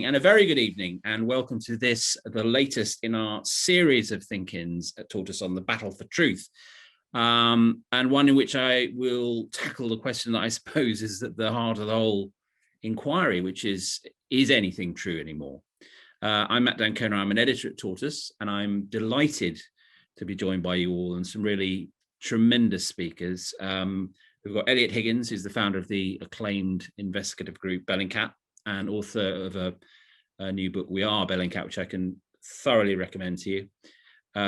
evening, and a very good evening, and welcome to this, the latest in our series of think-ins at Tortoise on the battle for truth, and one in which I will tackle the question that I suppose is at the heart of the whole inquiry, which is anything true anymore? I'm Matt D'Ancona, I'm an editor at Tortoise, and I'm delighted to be joined by you all and some really tremendous speakers. We've got Elliot Higgins, who's the founder of the acclaimed investigative group Bellingcat and author of a new book, We Are Bellingcat, which I can thoroughly recommend to you.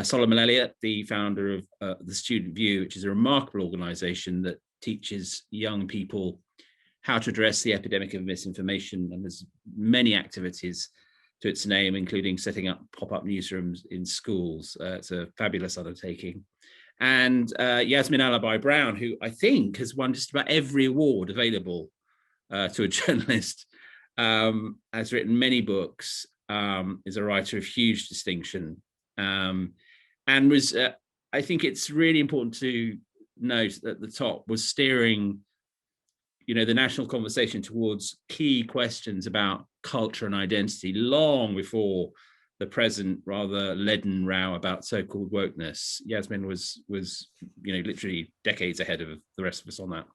Solomon Elliott, the founder of The Student View, which is a remarkable organization that teaches young people how to address the epidemic of misinformation, and there's many activities to its name, including setting up pop-up newsrooms in schools. It's a fabulous undertaking. And Yasmine Alibhai-Brown, who I think has won just about every award available to a journalist, has written many books, is a writer of huge distinction, and was, I think it's really important to note at the top, was steering, the national conversation towards key questions about culture and identity long before the present rather leaden row about so-called wokeness. Yasmine was literally decades ahead of the rest of us on that.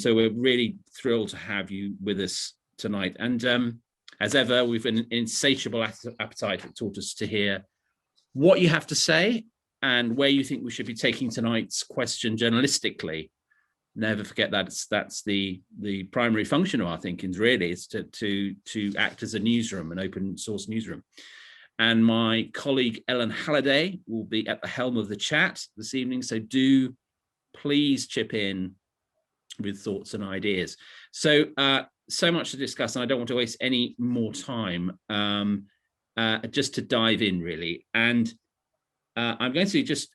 So we're really thrilled to have you with us tonight. And as ever, we've an insatiable appetite at Tortoise to hear what you have to say and where you think we should be taking tonight's question journalistically. Never forget that's the primary function of our thinkings, really, is to act as a newsroom, an open source newsroom. And my colleague Ellen Halliday will be at the helm of the chat this evening, so do please chip in with thoughts and ideas. So much to discuss, and I don't want to waste any more time. Just to dive in, really, and I'm going to just,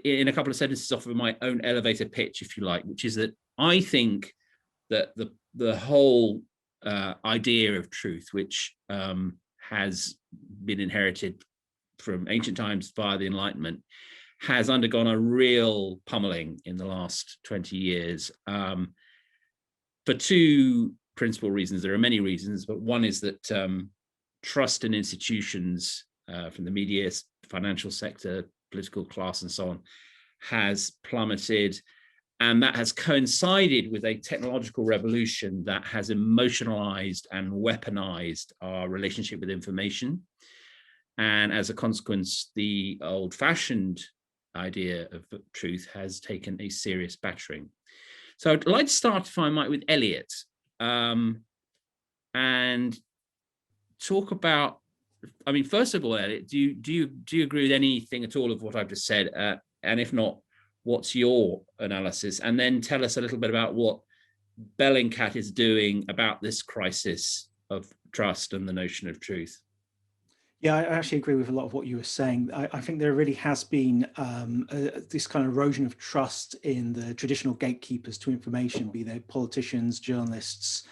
in a couple of sentences, offer my own elevator pitch, if you like, which is that I think that the whole idea of truth, which has been inherited from ancient times via the Enlightenment, has undergone a real pummeling in the last 20 years for two principal reasons. There are many reasons, but one is that trust in institutions from the media, financial sector, political class, and so on, has plummeted, and that has coincided with a technological revolution that has emotionalized and weaponized our relationship with information, and as a consequence, the old-fashioned idea of truth has taken a serious battering. So I'd like to start, if I might, with Elliot, and talk about, I mean, first of all, Elliot, do you agree with anything at all of what I've just said? And if not, what's your analysis? And then tell us a little bit about what Bellingcat is doing about this crisis of trust and the notion of truth. Yeah, I actually agree with a lot of what you were saying. I think there really has been this kind of erosion of trust in the traditional gatekeepers to information, be they politicians, journalists,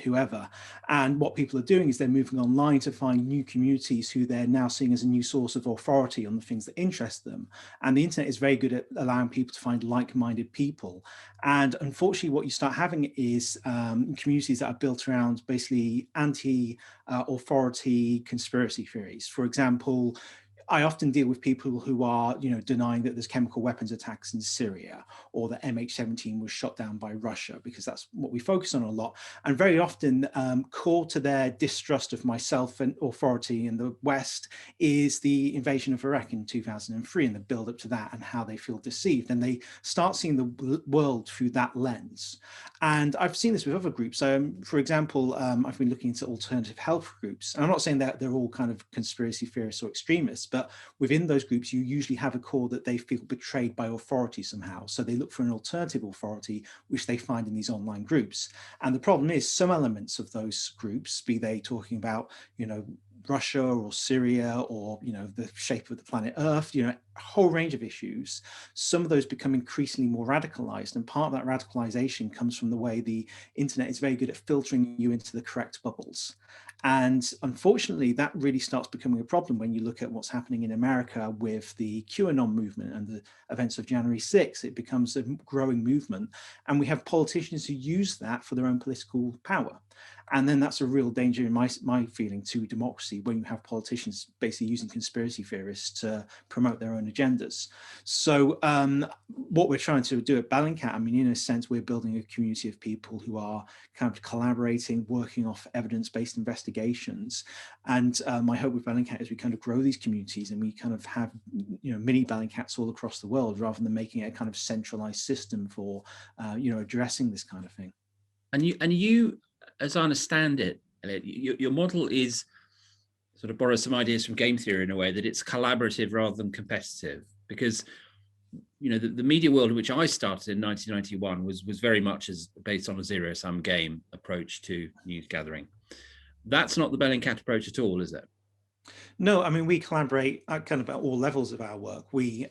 whoever. And what people are doing is they're moving online to find new communities who they're now seeing as a new source of authority on the things that interest them. And the internet is very good at allowing people to find like-minded people. And unfortunately, what you start having is communities that are built around basically anti-authority conspiracy theories. For example, I often deal with people who are, denying that there's chemical weapons attacks in Syria, or that MH17 was shot down by Russia, because that's what we focus on a lot. And very often, core to their distrust of myself and authority in the West is the invasion of Iraq in 2003 and the build up to that, and how they feel deceived. And they start seeing the world through that lens. And I've seen this with other groups. For example, I've been looking into alternative health groups. And I'm not saying that they're all kind of conspiracy theorists or extremists, but within those groups, you usually have a core that they feel betrayed by authority somehow. So they look for an alternative authority, which they find in these online groups. And the problem is some elements of those groups, be they talking about, Russia or Syria or, the shape of the planet Earth, a whole range of issues, some of those become increasingly more radicalized. And part of that radicalization comes from the way the internet is very good at filtering you into the correct bubbles. And unfortunately, that really starts becoming a problem when you look at what's happening in America with the QAnon movement and the events of January 6th. It becomes a growing movement. And we have politicians who use that for their own political power. And then that's a real danger, in my feeling, to democracy, when you have politicians basically using conspiracy theorists to promote their own agendas. So what we're trying to do at Bellingcat, I mean, in a sense, we're building a community of people who are kind of collaborating, working off evidence-based investigations. And my hope with Bellingcat is we kind of grow these communities, and we kind of have, you know, mini Bellingcats all across the world, rather than making it a kind of centralized system for, you know, addressing this kind of thing. And you, as I understand it, Elliot, your model is sort of borrow some ideas from game theory in a way, that it's collaborative rather than competitive, because you know the media world in which I started in 1991 was very much as based on a zero-sum game approach to news gathering. That's not the Bellingcat approach at all, is it? No, I mean, we collaborate at kind of at all levels of our work. We,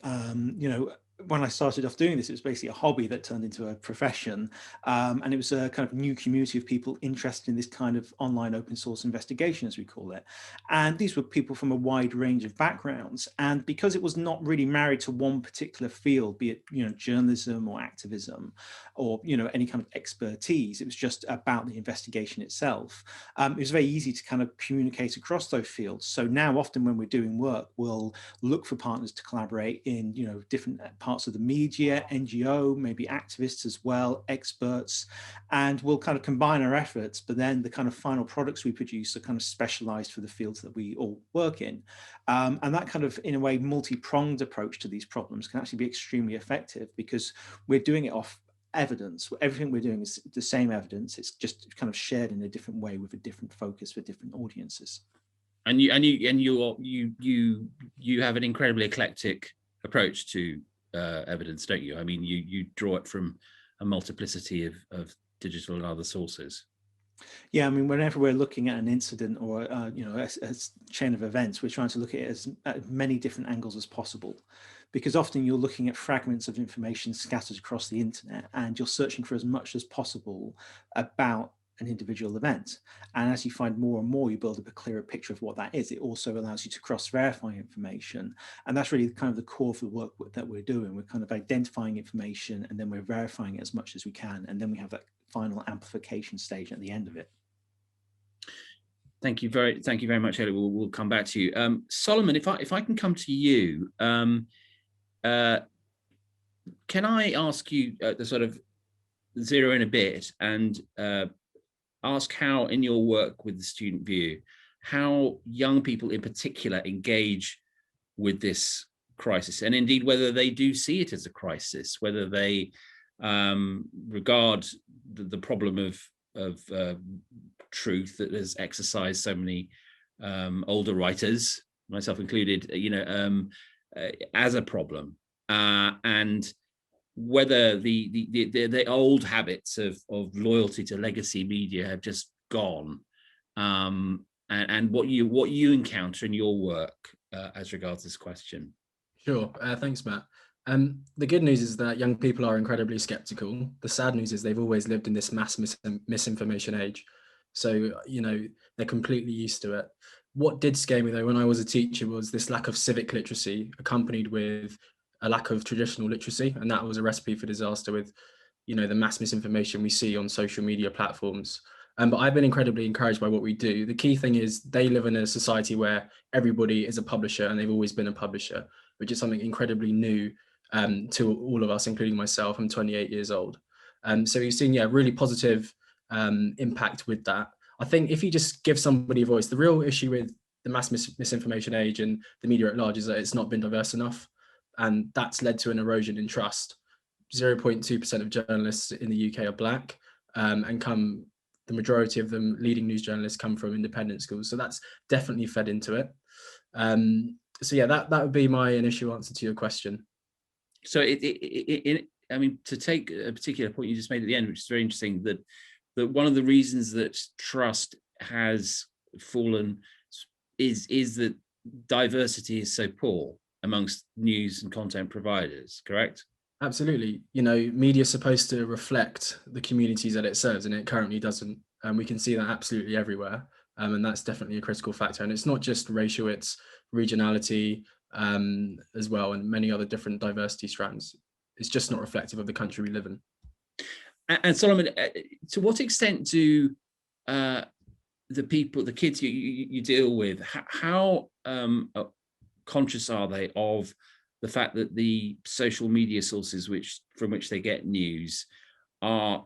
you know, when I started off doing this, it was basically a hobby that turned into a profession. And it was a kind of new community of people interested in this kind of online open source investigation, as we call it. And these were people from a wide range of backgrounds. And because it was not really married to one particular field, be it, you know, journalism or activism, or, you know, any kind of expertise, it was just about the investigation itself. It was very easy to kind of communicate across those fields. So now often when we're doing work, we'll look for partners to collaborate in, you know, different parts of the media, NGO, maybe activists as well, experts, and we'll kind of combine our efforts, but then the kind of final products we produce are kind of specialized for the fields that we all work in. And that kind of, in a way, multi-pronged approach to these problems can actually be extremely effective, because we're doing it off evidence. Everything we're doing is the same evidence. It's just kind of shared in a different way with a different focus for different audiences. And you have an incredibly eclectic approach to evidence, don't you? I mean, you draw it from a multiplicity of digital and other sources. Yeah, I mean, whenever we're looking at an incident or you know, a chain of events, we're trying to look at it as at many different angles as possible, because often you're looking at fragments of information scattered across the internet, and you're searching for as much as possible about an individual event. And as you find more and more, you build up a clearer picture of what that is. It also allows you to cross-verify information. And that's really kind of the core of the work that we're doing. We're kind of identifying information, and then we're verifying it as much as we can. And then we have that final amplification stage at the end of it. Thank you very much, Elliot. We'll come back to you. Solomon, if I can come to you, can I ask you the sort of zero in a bit and ask how, in your work with the Student View, how young people in particular engage with this crisis, and indeed whether they do see it as a crisis, whether they regard the problem of truth that has exercised so many older writers, myself included, you know, as a problem, and whether the old habits of loyalty to legacy media have just gone, and what you encounter in your work as regards this question. Sure, thanks, Matt. The good news is that young people are incredibly skeptical. The sad news is they've always lived in this mass misinformation age. So, you know, they're completely used to it. What did scare me though when I was a teacher was this lack of civic literacy accompanied with a lack of traditional literacy. And that was a recipe for disaster with, you know, the mass misinformation we see on social media platforms. But I've been incredibly encouraged by what we do. The key thing is they live in a society where everybody is a publisher, and they've always been a publisher, which is something incredibly new to all of us, including myself. I'm 28 years old. So we've seen, really positive impact with that. I think if you just give somebody a voice, the real issue with the mass misinformation age and the media at large is that it's not been diverse enough. And that's led to an erosion in trust. 0.2% of journalists in the UK are Black, and the majority of them, leading news journalists, come from independent schools. So that's definitely fed into it. So yeah, that would be my initial answer to your question. So I mean, to take a particular point you just made at the end, which is very interesting, that one of the reasons that trust has fallen is that diversity is so poor amongst news and content providers, correct? Absolutely. You know, media is supposed to reflect the communities that it serves, and it currently doesn't. And we can see that absolutely everywhere. And that's definitely a critical factor. And it's not just racial, it's regionality as well, and many other different diversity strands. It's just not reflective of the country we live in. And Solomon, to what extent do the people, the kids you deal with, how conscious are they of the fact that the social media sources from which they get news are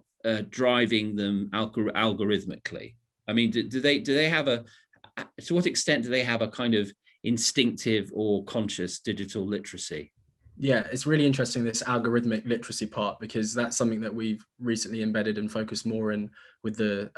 driving them algorithmically? I mean, do they have to what extent do they have a kind of instinctive or conscious digital literacy? Yeah, it's really interesting, this algorithmic literacy part, because that's something that we've recently embedded and focused more in with the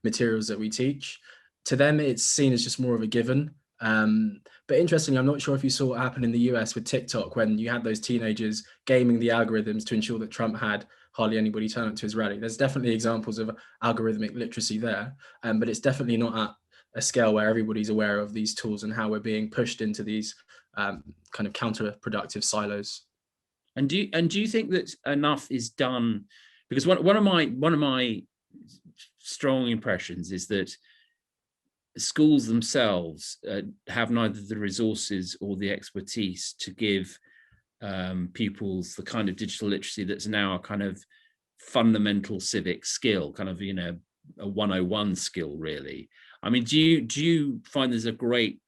materials that we teach. To them, it's seen as just more of a given. But interestingly, I'm not sure if you saw what happened in the US with TikTok, when you had those teenagers gaming the algorithms to ensure that Trump had hardly anybody turn up to his rally. There's definitely examples of algorithmic literacy there, but it's definitely not at a scale where everybody's aware of these tools and how we're being pushed into these kind of counterproductive silos. And do you think that enough is done? Because one of my strong impressions is that schools themselves have neither the resources or the expertise to give pupils the kind of digital literacy that's now a kind of fundamental civic skill, kind of, a 101 skill, really. I mean, do you find there's a great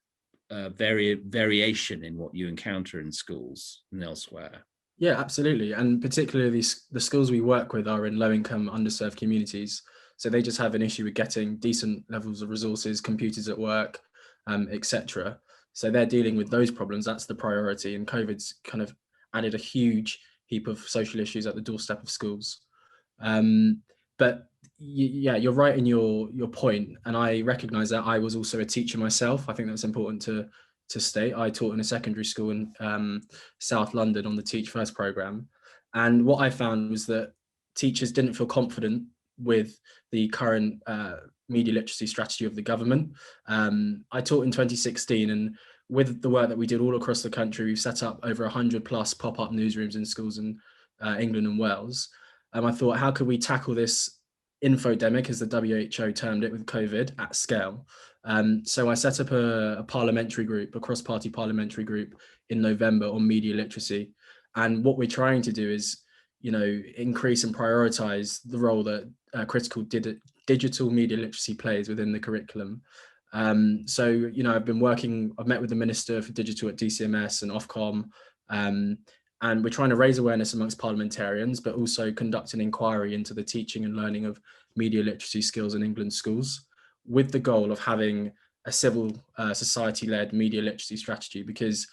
variation in what you encounter in schools and elsewhere? Yeah, absolutely. And particularly the schools we work with are in low-income, underserved communities. So they just have an issue with getting decent levels of resources, computers at work, etc. So they're dealing with those problems. That's the priority. And COVID's kind of added a huge heap of social issues at the doorstep of schools. But yeah, you're right in your point. And I recognize that I was also a teacher myself. I think that's important to state. I taught in a secondary school in South London on the Teach First programme. And what I found was that teachers didn't feel confident with the current media literacy strategy of the government. I taught in 2016, and with the work that we did all across the country, we've set up over 100 plus pop-up newsrooms in schools in England and Wales. I thought, how could we tackle this infodemic, as the WHO termed it, with COVID at scale? So I set up a parliamentary group, a cross-party parliamentary group in November on media literacy. And what we're trying to do is, increase and prioritize the role that critical digital media literacy plays within the curriculum. So, I've met with the Minister for Digital at DCMS and Ofcom, and we're trying to raise awareness amongst parliamentarians, but also conduct an inquiry into the teaching and learning of media literacy skills in England schools, with the goal of having a civil society-led media literacy strategy. Because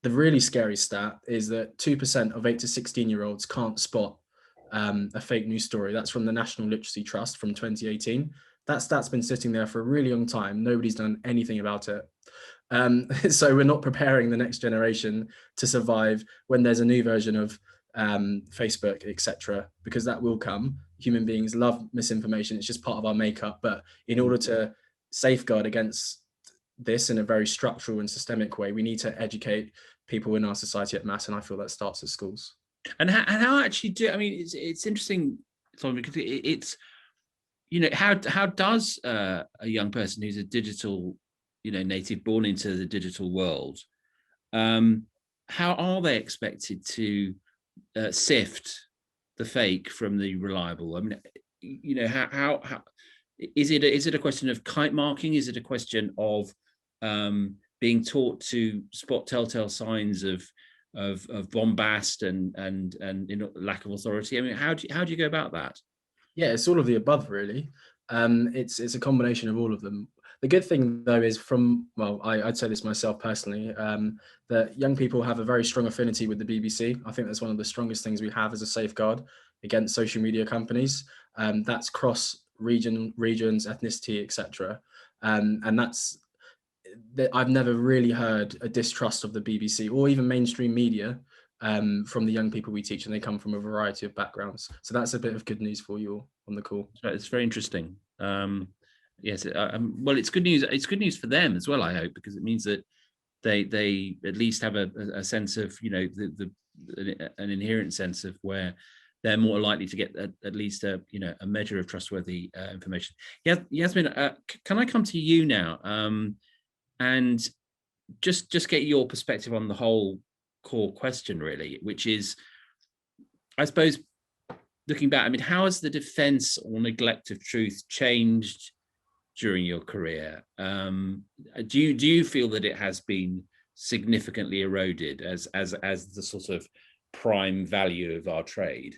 the really scary stat is that 2% of 8 to 16-year-olds can't spot a fake news story. That's from the National Literacy Trust from 2018. That stat's been sitting there for a really long time. Nobody's done anything about it. So we're not preparing the next generation to survive when there's a new version of Facebook, etc., because that will come. Human beings love misinformation. It's just part of our makeup. But in order to safeguard against this in a very structural and systemic way, we need to educate people in our society at mass, and I feel that starts at schools. And how actually do, I mean, it's interesting, because it's, how does a young person who's a digital, native, born into the digital world, how are they expected to sift the fake from the reliable? I mean, how is it a question of kite marking? Is it a question of being taught to spot telltale signs of bombast and lack of authority? I mean, how do you go about that? Yeah, it's all of the above, really. It's a combination of all of them. The good thing, though, is I'd say this myself personally, that young people have a very strong affinity with the BBC. I think that's one of the strongest things we have as a safeguard against social media companies. That's cross regions, ethnicity, etc. And that's that I've never really heard a distrust of the BBC or even mainstream media from the young people we teach, and they come from a variety of backgrounds. So that's a bit of good news for you all on the call. It's very interesting. Yes, well, it's good news. It's good news for them as well, I hope, because it means that they at least have a sense of, an inherent sense of where they're more likely to get at least a measure of trustworthy information. Yeah, Yasmine, can I come to you now and just get your perspective on the whole core question, really, which is, I suppose, looking back, I mean, how has the defense or neglect of truth changed during your career. Do you feel that it has been significantly eroded as the sort of prime value of our trade?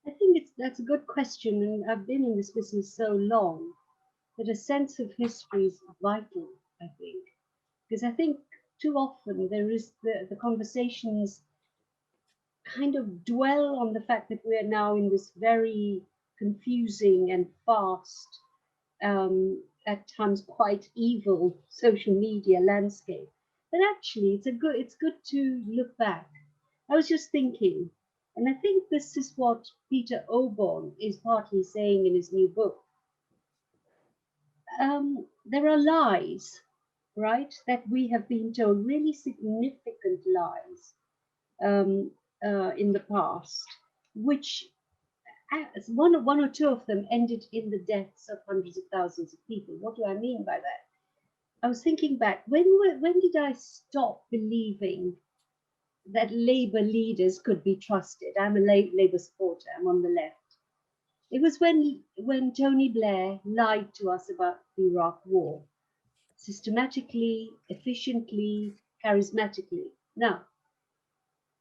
I think that's a good question, and I've been in this business so long that a sense of history is vital, I think, because I think too often there is the conversations kind of dwell on the fact that we are now in this very confusing and fast, at times quite evil social media landscape. But actually, it's good to look back. I was just thinking, and I think this is what Peter Oborn is partly saying in his new book. There are lies, right, that we have been told, really significant lies in the past, which one or two of them ended in the deaths of hundreds of thousands of people. What do I mean by that? I was thinking back, when did I stop believing that Labour leaders could be trusted? I'm a Labour supporter, I'm on the left. It was when Tony Blair lied to us about the Iraq War, systematically, efficiently, charismatically. Now,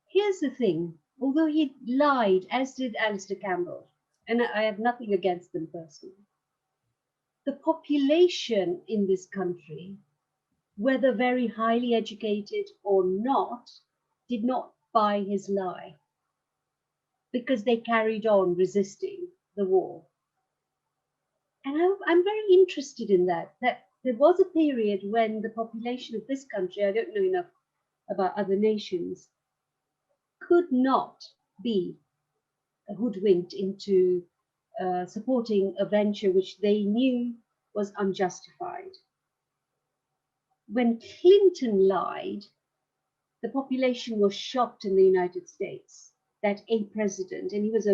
here's the thing, although he lied, as did Alistair Campbell, and I have nothing against them personally, the population in this country, whether very highly educated or not, did not buy his lie because they carried on resisting the war. And I'm very interested in that there was a period when the population of this country, I don't know enough about other nations, could not be hoodwinked into supporting a venture which they knew was unjustified. When Clinton lied, the population was shocked in the United States that a president, and he was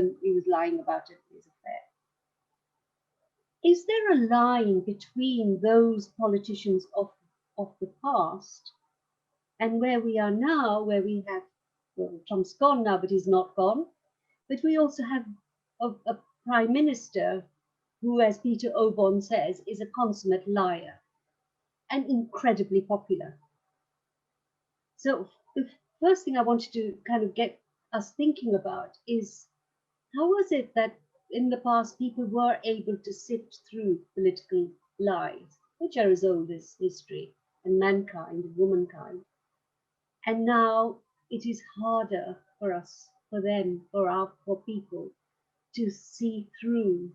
lying about it, his affair. Is there a line between those politicians of the past and where we are now, where we have, well, Trump's gone now, but he's not gone, but we also have a prime minister who, as Peter Oborn says, is a consummate liar and incredibly popular. So the first thing I wanted to kind of get us thinking about is, how was it that in the past people were able to sift through political lies, which are as old as history and mankind and womankind, and now it is harder for us, for them, for people to see through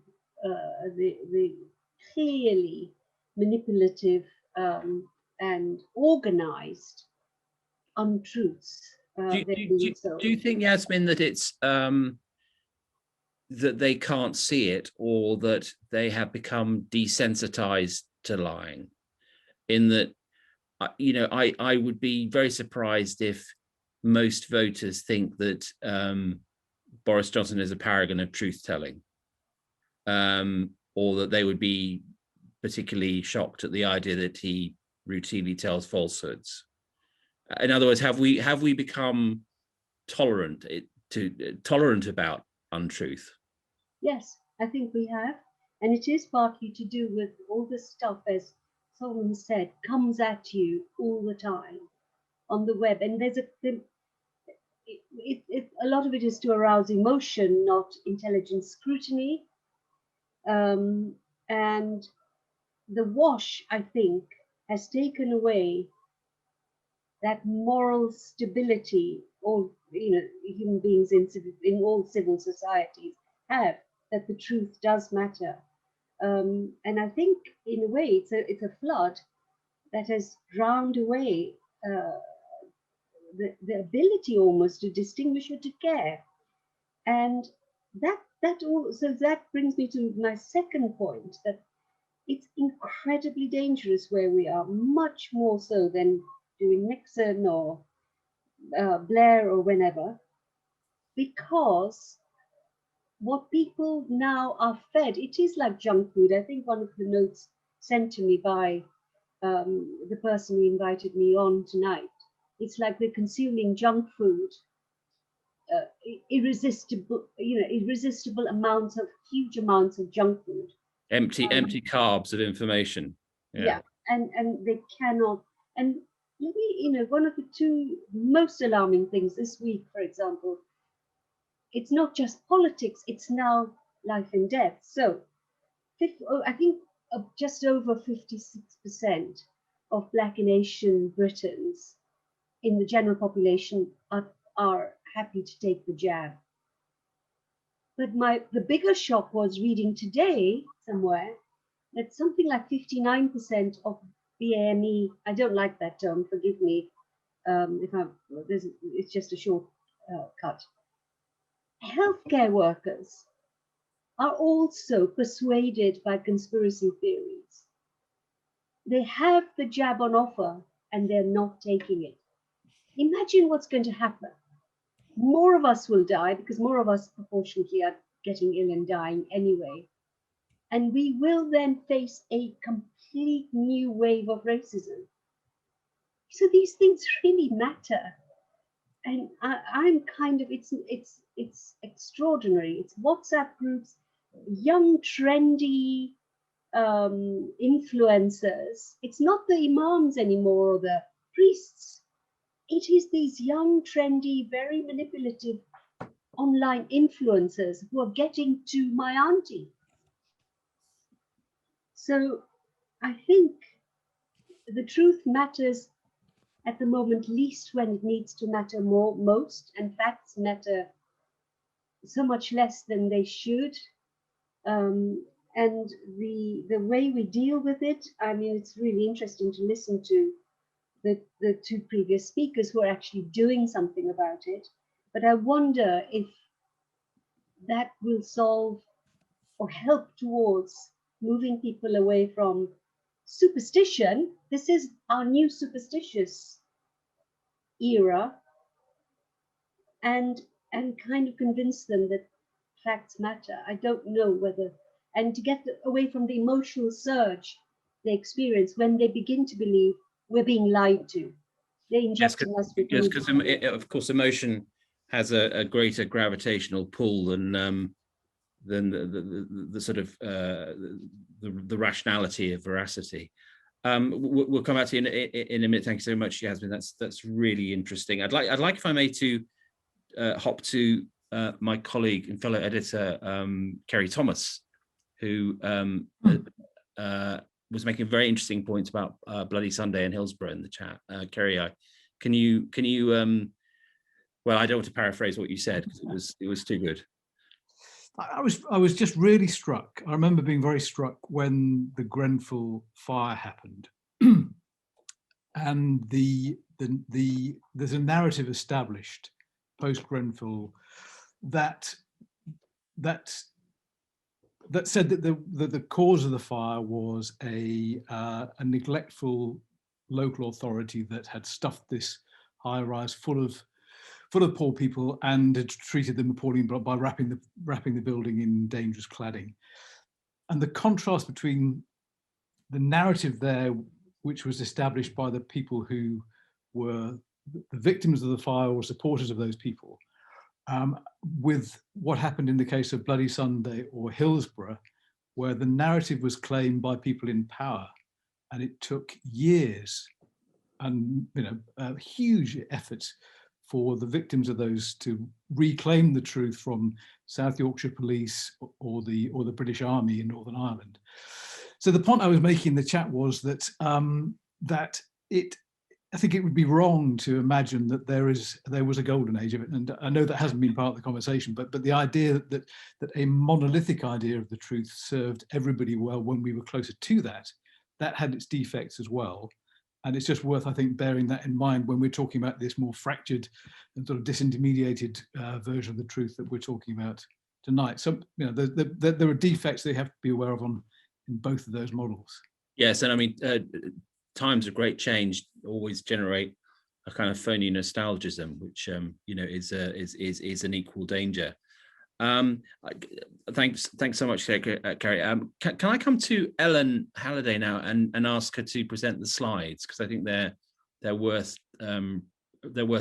the clearly manipulative and organized untruths. Do you think, Yasmine, that it's that they can't see it, or that they have become desensitized to lying? In that, you know, I would be very surprised if most voters think that Boris Johnson is a paragon of truth-telling, or that they would be particularly shocked at the idea that he routinely tells falsehoods. In other words, have we become tolerant about untruth? Yes, I think we have, and it is partly to do with all this stuff, as someone said, comes at you all the time on the web, and there's a lot of it is to arouse emotion, not intelligent scrutiny, and the wash, I think, has taken away that moral stability all human beings in all civil societies have, that the truth does matter. And I think in a way it's a flood that has drowned away the ability almost to distinguish or to care. And that brings me to my second point, that it's incredibly dangerous where we are, much more so than during Nixon or Blair or whenever, because what people now are fed, it is like junk food. I think one of the notes sent to me by the person who invited me on tonight, it's like we're consuming junk food, irresistible amounts of, huge amounts of junk food Empty carbs of information. Yeah, and they cannot. And let me, you know, one of the two most alarming things this week, for example, it's not just politics, it's now life and death. So I think just over 56% of Black and Asian Britons in the general population are happy to take the jab. But the bigger shock was reading today somewhere that something like 59% of BAME, I don't like that term, forgive me it's just a short cut. Healthcare workers are also persuaded by conspiracy theories. They have the jab on offer and they're not taking it. Imagine what's going to happen. More of us will die because more of us proportionately are getting ill and dying anyway. And we will then face a complete new wave of racism. So these things really matter. And I'm kind of, it's extraordinary. It's WhatsApp groups, young, trendy influencers. It's not the imams anymore or the priests. It is these young, trendy, very manipulative online influencers who are getting to my auntie. So I think the truth matters at the moment least when it needs to matter most, and facts matter so much less than they should. And the way we deal with it, I mean, it's really interesting to listen to the two previous speakers who are actually doing something about it. But I wonder if that will solve or help towards moving people away from superstition. This is our new superstitious era, and kind of convince them that facts matter. I don't know whether, and to get away from the emotional surge they experience when they begin to believe we're being lied to. They're injecting us with yes, because of course emotion has a greater gravitational pull than the sort of the rationality of veracity. We'll come back to you in a minute. Thank you so much, Yasmine. That's really interesting. I'd like, if I may, to hop to my colleague and fellow editor, Kerry Thomas, who was making very interesting points about Bloody Sunday in Hillsborough in the chat. Kerry, can you well, I don't want to paraphrase what you said because it was too good. I was just really struck. I remember being very struck when the Grenfell fire happened, and there's a narrative established post Grenfell that said that the cause of the fire was a neglectful local authority that had stuffed this high rise full of poor people and had treated them appallingly by wrapping the building in dangerous cladding. And the contrast between the narrative there, which was established by the people who were the victims of the fire or supporters of those people, with what happened in the case of Bloody Sunday or Hillsborough, where the narrative was claimed by people in power, and it took years and huge efforts for the victims of those to reclaim the truth from South Yorkshire Police or the British Army in Northern Ireland. So the point I was making in the chat was that I think it would be wrong to imagine that there was a golden age of it, and I know that hasn't been part of the conversation, but the idea that a monolithic idea of the truth served everybody well when we were closer to that had its defects as well. And it's just worth, I think, bearing that in mind when we're talking about this more fractured and sort of disintermediated version of the truth that we're talking about tonight. So, there are defects they have to be aware of in both of those models. Yes, and I mean, times of great change always generate a kind of phony nostalgism, which is an equal danger. Thanks so much, Kerry. Can I come to Ellen Halliday now and ask her to present the slides, because I think they're worth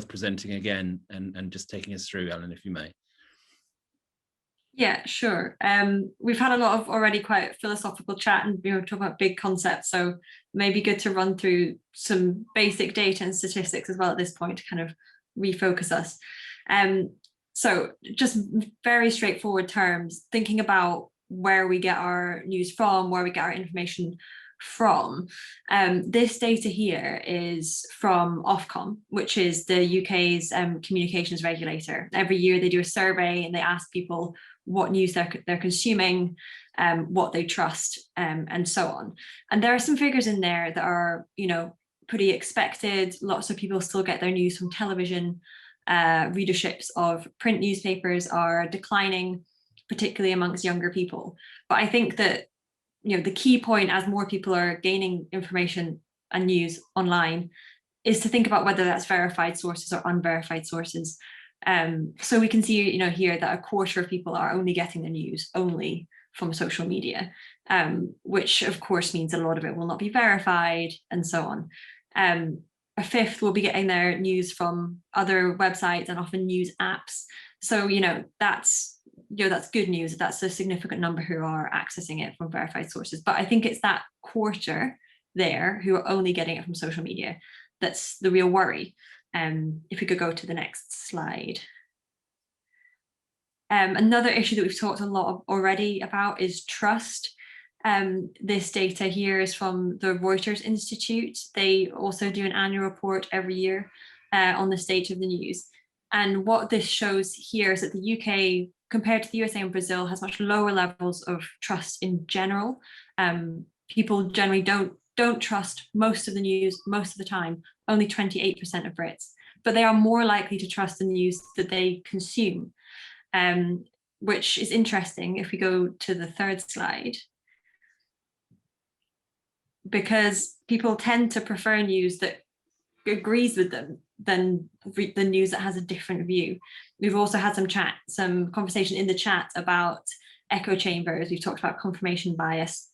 presenting again, and just taking us through, Ellen, if you may. Yeah, sure. We've had a lot of already quite philosophical chat and talk about big concepts, so maybe good to run through some basic data and statistics as well at this point to kind of refocus us. So just very straightforward terms, thinking about where we get our news from, where we get our information from. This data here is from Ofcom, which is the UK's communications regulator. Every year they do a survey and they ask people what news they're consuming, what they trust, and so on. And there are some figures in there that are, pretty expected. Lots of people still get their news from television. Readerships of print newspapers are declining, particularly amongst younger people. But I think that the key point, as more people are gaining information and news online, is to think about whether that's verified sources or unverified sources. So we can see, here that a quarter of people are only getting the news only from social media, which of course means a lot of it will not be verified and so on. A fifth will be getting their news from other websites and often news apps. So, that's good news. That's a significant number who are accessing it from verified sources. But I think it's that quarter there who are only getting it from social media that's the real worry. If we could go to the next slide. Another issue that we've talked a lot already about is trust. This data here is from the Reuters Institute. They also do an annual report every year on the state of the news. And what this shows here is that the UK, compared to the USA and Brazil, has much lower levels of trust in general. People generally don't trust most of the news most of the time, only 28% of Brits, but they are more likely to trust the news that they consume, which is interesting if we go to the third slide, because people tend to prefer news that agrees with them than the news that has a different view. We've also had some conversation in the chat about echo chambers. We've talked about confirmation bias.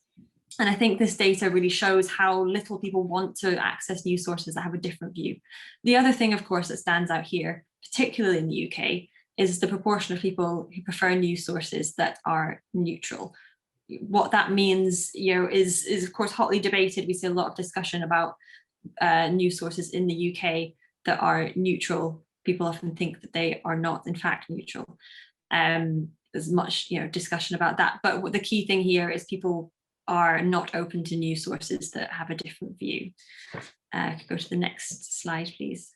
And I think this data really shows how little people want to access news sources that have a different view. The other thing, of course, that stands out here, particularly in the UK, is the proportion of people who prefer news sources that are neutral. What that means, is of course hotly debated. We see a lot of discussion about news sources in the UK that are neutral. People often think that they are not, in fact, neutral. There's much, discussion about that. But the key thing here is people are not open to news sources that have a different view. Go to the next slide, please.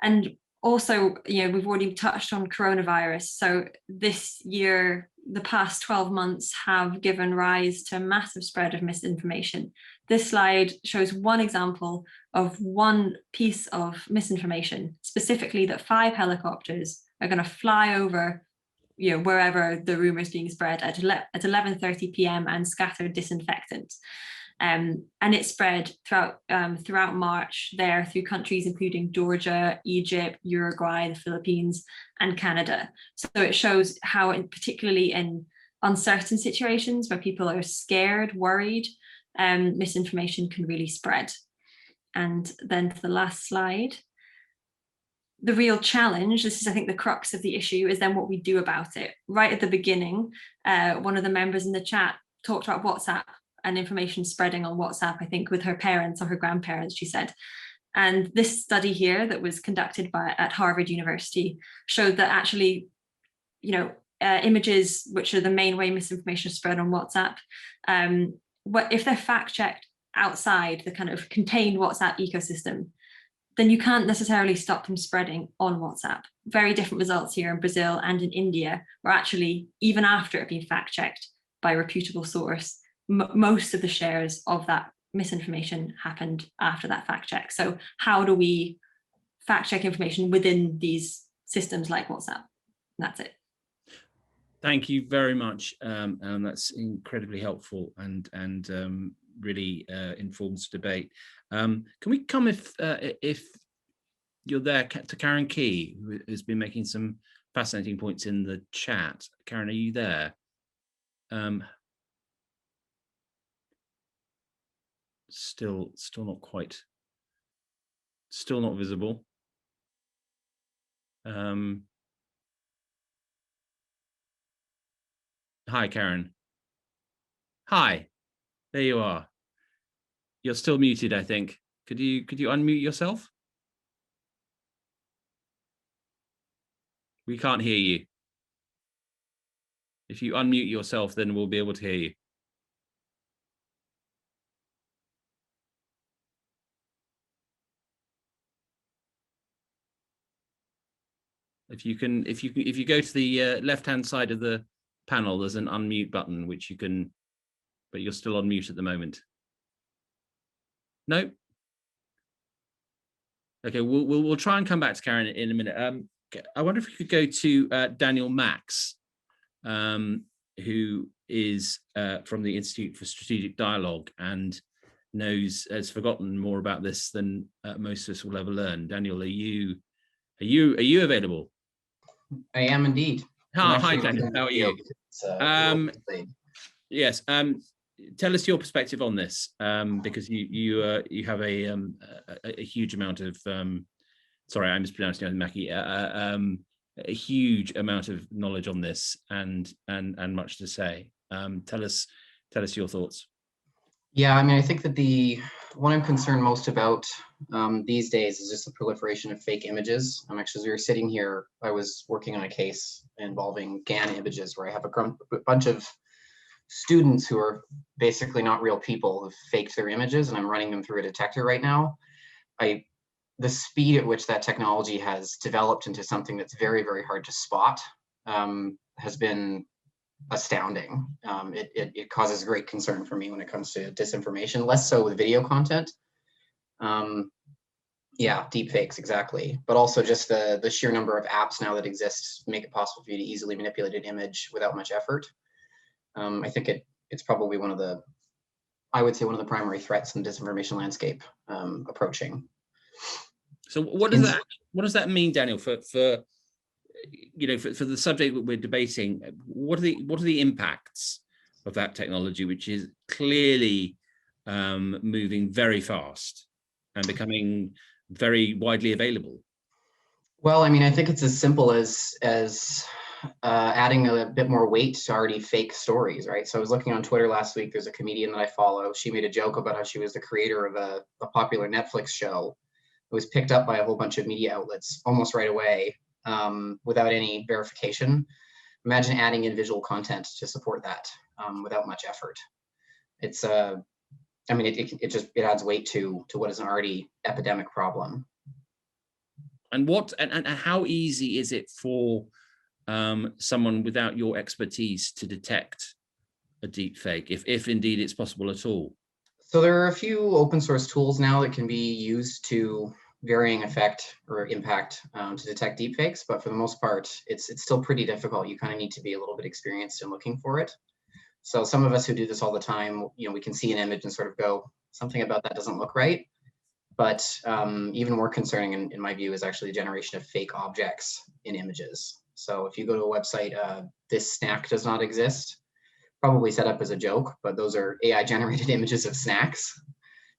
And also, we've already touched on coronavirus. So this year, the past 12 months have given rise to a massive spread of misinformation. This slide shows one example of one piece of misinformation, specifically that 5 helicopters are going to fly over wherever the rumor is being spread at 11:30 p.m. and scatter disinfectant. And it spread throughout March there through countries including Georgia, Egypt, Uruguay, the Philippines, and Canada. So it shows how, particularly in uncertain situations where people are scared, worried, misinformation can really spread. And then to the last slide. The real challenge, this is, I think, the crux of the issue, is then what we do about it. Right at the beginning, one of the members in the chat talked about WhatsApp and information spreading on WhatsApp, I think with her parents or her grandparents, she said. And this study here that was conducted at Harvard University showed that actually, images, which are the main way misinformation is spread on WhatsApp, if they're fact-checked outside the kind of contained WhatsApp ecosystem, then you can't necessarily stop them spreading on WhatsApp. Very different results here in Brazil and in India, where actually, even after it being fact-checked by a reputable source, most of the shares of that misinformation happened after that fact-check. So how do we fact-check information within these systems like WhatsApp? And that's it. Thank you very much. That's incredibly helpful and really informs debate. Can we come, if you're there, to Karen Key, who has been making some fascinating points in the chat. Karen, are you there? Still not quite. Still not visible. Hi, Karen. Hi, there you are. You're still muted, I think. Could you unmute yourself? We can't hear you. If you unmute yourself, then we'll be able to hear you. If you go to the left-hand side of the panel, there's an unmute button which you can, but you're still on mute at the moment. No. Okay, we'll try and come back to Karen in a minute. I wonder if we could go to Daniel Max, who is from the Institute for Strategic Dialogue and has forgotten more about this than most of us will ever learn. Daniel, are you available? I am indeed. Hi, Daniel. How are you? Yes. Tell us your perspective on this, because you have a huge amount of sorry, I mispronounced it, Mackie. A huge amount of knowledge on this and much to say. Tell us your thoughts. Yeah, I mean, I think that what I'm concerned most about these days is just the proliferation of fake images. Actually, as we were sitting here, I was working on a case involving GAN images where I have a bunch of students who are basically not real people who've faked their images, and I'm running them through a detector right now. The speed at which that technology has developed into something that's very, very hard to spot has been astounding. It causes great concern for me when it comes to disinformation, less so with video content. Yeah, deepfakes, exactly. But also just the sheer number of apps now that exist make it possible for you to easily manipulate an image without much effort. I think it's probably one of the primary threats in the disinformation landscape approaching. So what does that mean, Daniel, for the subject that we're debating? What are the impacts of that technology, which is clearly moving very fast and becoming very widely available? Well, I mean, I think it's as simple as adding a bit more weight to already fake stories, right? So I was looking on Twitter last week. There's a comedian that I follow. She made a joke about how she was the creator of a popular Netflix show. It was picked up by a whole bunch of media outlets almost right away without any verification. Imagine adding individual content to support that without much effort. It's I mean, it adds weight to what is an already epidemic problem. And how easy is it for someone without your expertise to detect a deep fake, if indeed it's possible at all? So there are a few open source tools now that can be used to varying effect or impact to detect deepfakes, but for the most part, it's still pretty difficult. You kind of need to be a little bit experienced in looking for it. So some of us who do this all the time, we can see an image and sort of go, something about that doesn't look right. But even more concerning, in my view, is actually the generation of fake objects in images. So if you go to a website, this snack does not exist, probably set up as a joke, but those are AI generated images of snacks.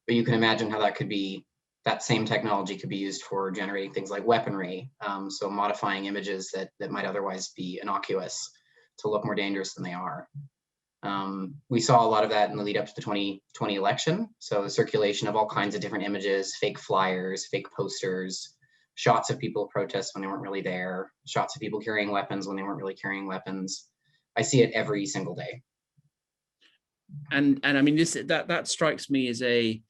But you can imagine how that same technology could be used for generating things like weaponry. So modifying images that might otherwise be innocuous to look more dangerous than they are. We saw a lot of that in the lead up to the 2020 election. So the circulation of all kinds of different images, fake flyers, fake posters, shots of people at protests when they weren't really there, shots of people carrying weapons when they weren't really carrying weapons. I see it every single day. And I mean, that strikes me as I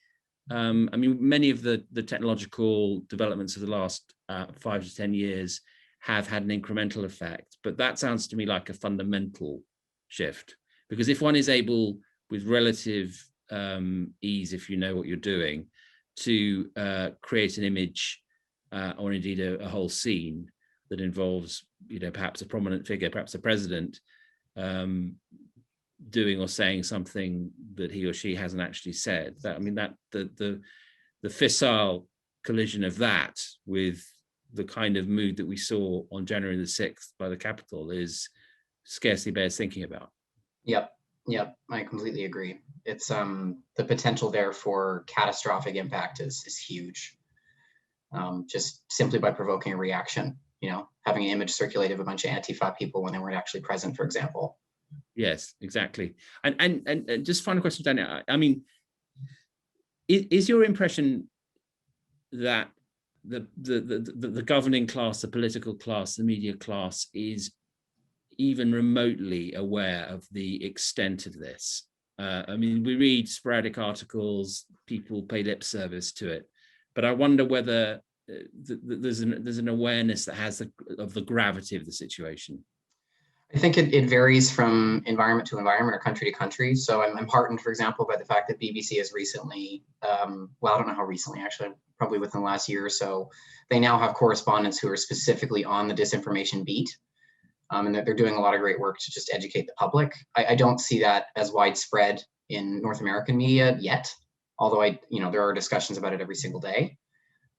mean, many of the technological developments of the last 5 to 10 years have had an incremental effect, but that sounds to me like a fundamental shift. Because if one is able, with relative ease, if you know what you're doing, to create an image or indeed a whole scene that involves, perhaps a prominent figure, perhaps a president, doing or saying something that he or she hasn't actually said, that, I mean, that the fissile collision of that with the kind of mood that we saw on January the 6th by the Capitol is scarcely bears thinking about. Yep, I completely agree. It's the potential there for catastrophic impact is huge. Just simply by provoking a reaction, having an image circulate of a bunch of Antifa people when they weren't actually present, for example. Yes, exactly. And just final question, Daniel. I mean, is your impression that the governing class, the political class, the media class is even remotely aware of the extent of this? I mean, we read sporadic articles, people pay lip service to it, but I wonder whether there's an awareness that has of the gravity of the situation. I think it varies from environment to environment or country to country. So I'm heartened, for example, by the fact that BBC has recently, well, I don't know how recently, actually, probably within the last year or so, they now have correspondents who are specifically on the disinformation beat. And they're doing a lot of great work to just educate the public. I don't see that as widespread in North American media yet, although there are discussions about it every single day.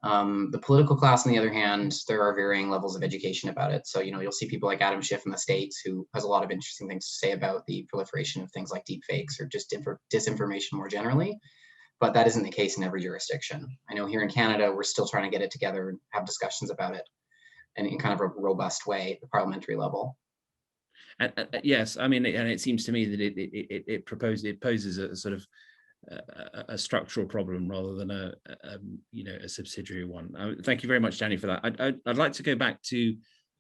The political class, on the other hand, there are varying levels of education about it. So, you'll see people like Adam Schiff in the States, who has a lot of interesting things to say about the proliferation of things like deepfakes or just disinformation more generally. But that isn't the case in every jurisdiction. I know here in Canada, we're still trying to get it together and have discussions about it in kind of a robust way at the parliamentary level. And yes, I mean, and it seems to me that it poses a sort of a structural problem rather than a subsidiary one. Thank you very much, Danny, for that. I'd like to go back to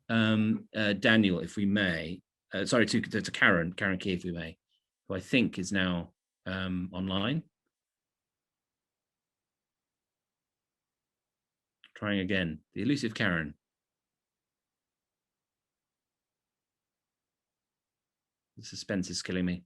Daniel, if we may. Sorry, to Karen Key, if we may, who I think is now online. Trying again, the elusive Karen. The suspense is killing me.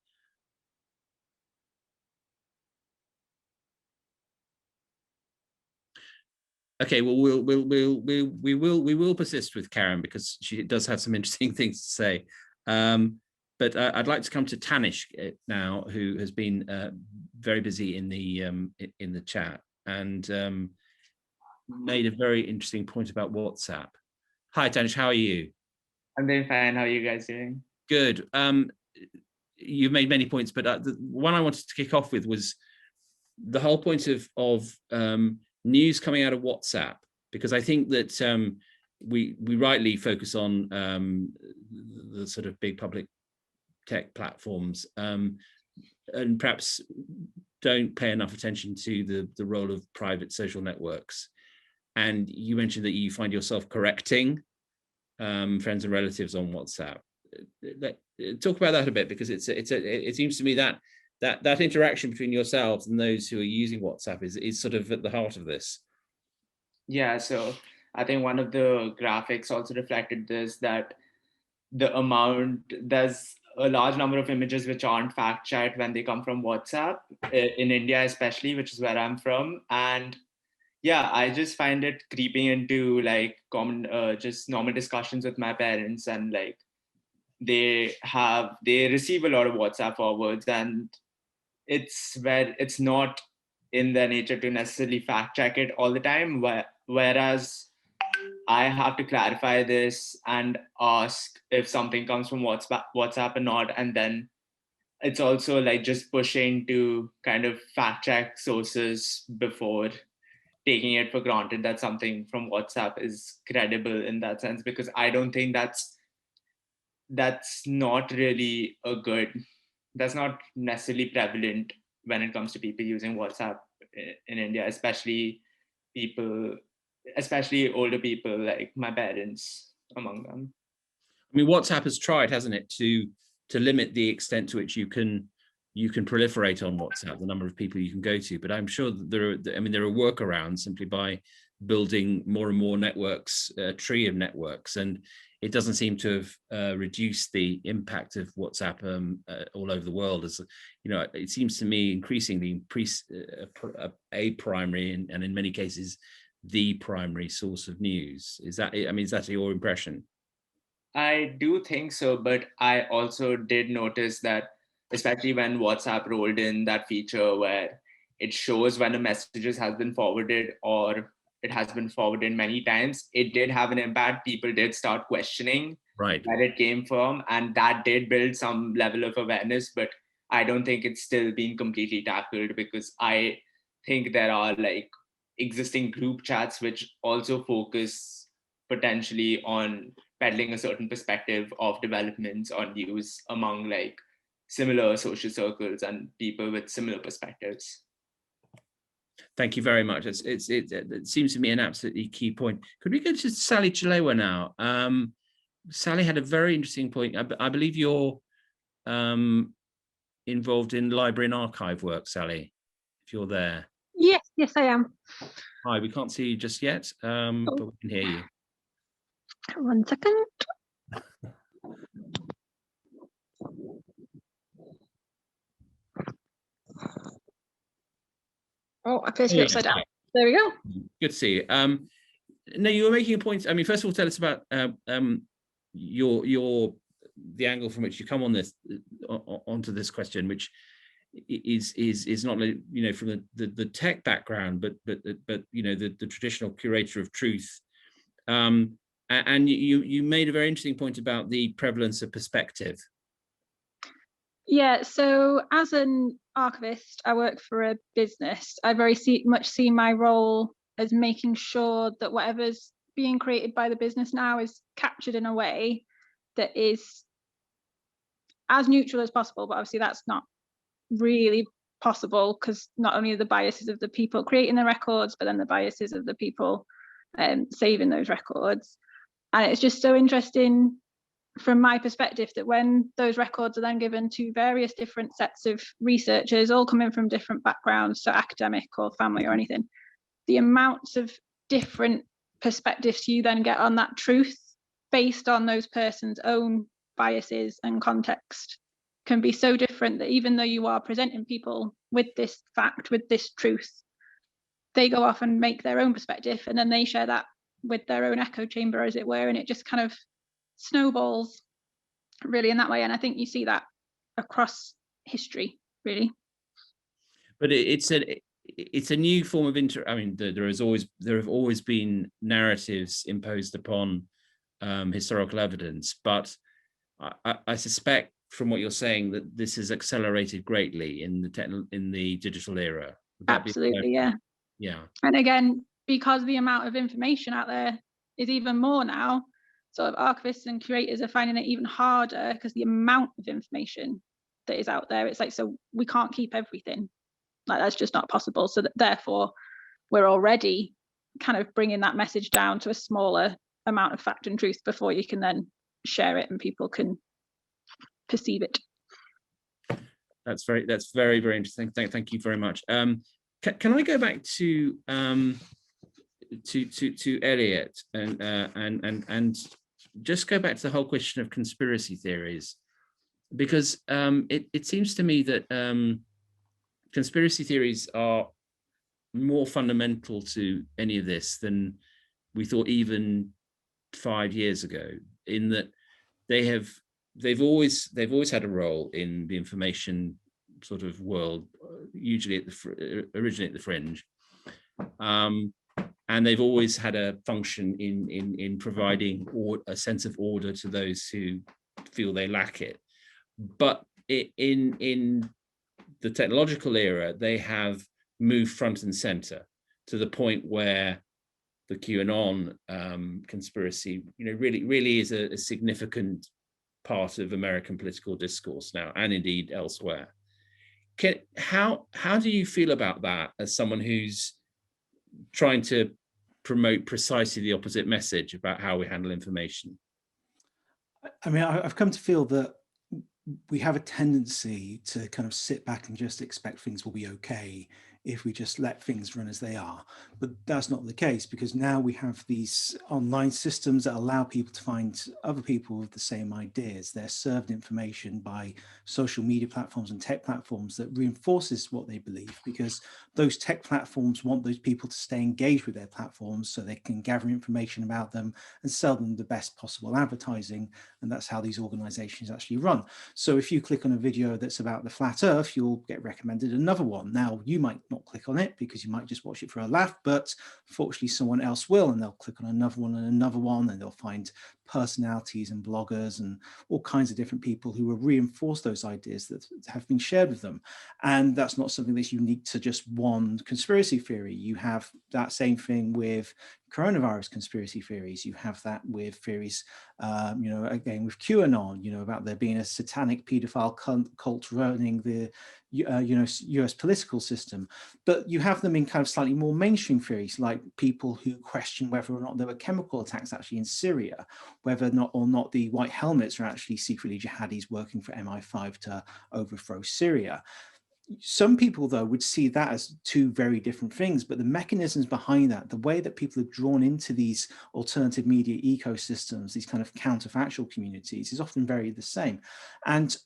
Okay, well, we will persist with Karen because she does have some interesting things to say. But I'd like to come to Tanish now, who has been very busy in the chat and made a very interesting point about WhatsApp. Hi, Tanish, how are you? I'm doing fine. How are you guys doing? Good. You've made many points, but the one I wanted to kick off with was the whole point of news coming out of WhatsApp, because I think that we rightly focus on the sort of big public tech platforms and perhaps don't pay enough attention to the role of private social networks. And you mentioned that you find yourself correcting friends and relatives on WhatsApp. Talk about that a bit, because it seems to me that interaction between yourselves and those who are using WhatsApp is sort of at the heart of this. Yeah, so I think one of the graphics also reflected this, that there's a large number of images which aren't fact-checked when they come from WhatsApp, in India especially, which is where I'm from. And yeah, I just find it creeping into like common, just normal discussions with my parents, and like they receive a lot of WhatsApp forwards, and it's not in their nature to necessarily fact check it all the time, whereas I have to clarify this and ask if something comes from WhatsApp or not. And then it's also like just pushing to kind of fact check sources before taking it for granted that something from WhatsApp is credible in that sense, because I don't think that's not really that's not necessarily prevalent when it comes to people using WhatsApp in India, especially older people like my parents among them. I mean, WhatsApp has tried, hasn't it, to limit the extent to which you can proliferate on WhatsApp, the number of people you can go to. But I'm sure that there are workarounds simply by building more and more networks, a tree of networks, and it doesn't seem to have reduced the impact of WhatsApp all over the world. As it seems to me increasingly a primary and in many cases the primary source of news. Is that your impression? I do think so, but I also did notice that, especially when WhatsApp rolled in that feature where it shows when a message has been forwarded or it has been forwarded many times, it did have an impact. People did start questioning where it came from, and that did build some level of awareness, but I don't think it's still been completely tackled, because I think there are like existing group chats which also focus potentially on peddling a certain perspective of developments on news among like similar social circles and people with similar perspectives. Thank you very much. It seems to me an absolutely key point. Could we go to Sally Chalewa now? Sally had a very interesting point. I believe you're involved in library and archive work, Sally, if you're there. Yes, I am. Hi, we can't see you just yet, but we can hear you. 1 second. Oh, I appear to be upside down. There we go. Good to see you. No, you were making a point. I mean, first of all, tell us about the angle from which you come on this onto this question, which is not, you know, from the tech background, but you know, the traditional curator of truth. And you made a very interesting point about the prevalence of perspective. Yeah, so as an archivist, I work for a business. I very much see my role as making sure that whatever's being created by the business now is captured in a way that is as neutral as possible, but obviously that's not really possible, because not only are the biases of the people creating the records, but then the biases of the people saving those records. And it's just so interesting from my perspective that when those records are then given to various different sets of researchers, all coming from different backgrounds, so academic or family or anything, the amounts of different perspectives you then get on that truth based on those persons' own biases and context can be so different that even though you are presenting people with this fact, with this truth, they go off and make their own perspective, and then they share that with their own echo chamber, as it were, and it just kind of snowballs really in that way. And I think you see that across history, really. But it's a new form of I mean, there have always been narratives imposed upon historical evidence, but I suspect from what you're saying that this has accelerated greatly in the digital era. Absolutely, yeah. Yeah. And again, because the amount of information out there is even more now, sort of archivists and curators are finding it even harder because the amount of information that is out there, it's like, so we can't keep everything. Like, that's just not possible. So that therefore we're already kind of bringing that message down to a smaller amount of fact and truth before you can then share it and people can perceive it. That's very, very interesting. Thank you very much. Can I go back to Elliot and just go back to the whole question of conspiracy theories, because it seems to me that conspiracy theories are more fundamental to any of this than we thought even 5 years ago, in that they've always had a role in the information sort of world, usually originally at the fringe, and they've always had a function in providing a sense of order to those who feel they lack it. But in the technological era, they have moved front and center to the point where the QAnon conspiracy, you know, really is a significant part of American political discourse now, and indeed elsewhere. How do you feel about that as someone who's trying to promote precisely the opposite message about how we handle information? I mean, I've come to feel that we have a tendency to kind of sit back and just expect things will be okay if we just let things run as they are. But that's not the case, because now we have these online systems that allow people to find other people with the same ideas. They're served information by social media platforms and tech platforms that reinforces what they believe, because those tech platforms want those people to stay engaged with their platforms so they can gather information about them and sell them the best possible advertising. And that's how these organizations actually run. So if you click on a video that's about the flat earth, you'll get recommended another one. Now, you might not click on it because you might just watch it for a laugh, but fortunately someone else will, and they'll click on another one and they'll find personalities and bloggers and all kinds of different people who will reinforce those ideas that have been shared with them. And that's not something that's unique to just one conspiracy theory. You have that same thing with coronavirus conspiracy theories. You have that with theories, you know, again with QAnon, you know, about there being a satanic paedophile cult running the you know, US political system. But you have them in kind of slightly more mainstream theories, like people who question whether or not there were chemical attacks actually in Syria, whether or not the white helmets are actually secretly jihadis working for MI5 to overthrow Syria. Some people, though, would see that as two very different things, but the mechanisms behind that, the way that people are drawn into these alternative media ecosystems, these kind of counterfactual communities, is often very the same. And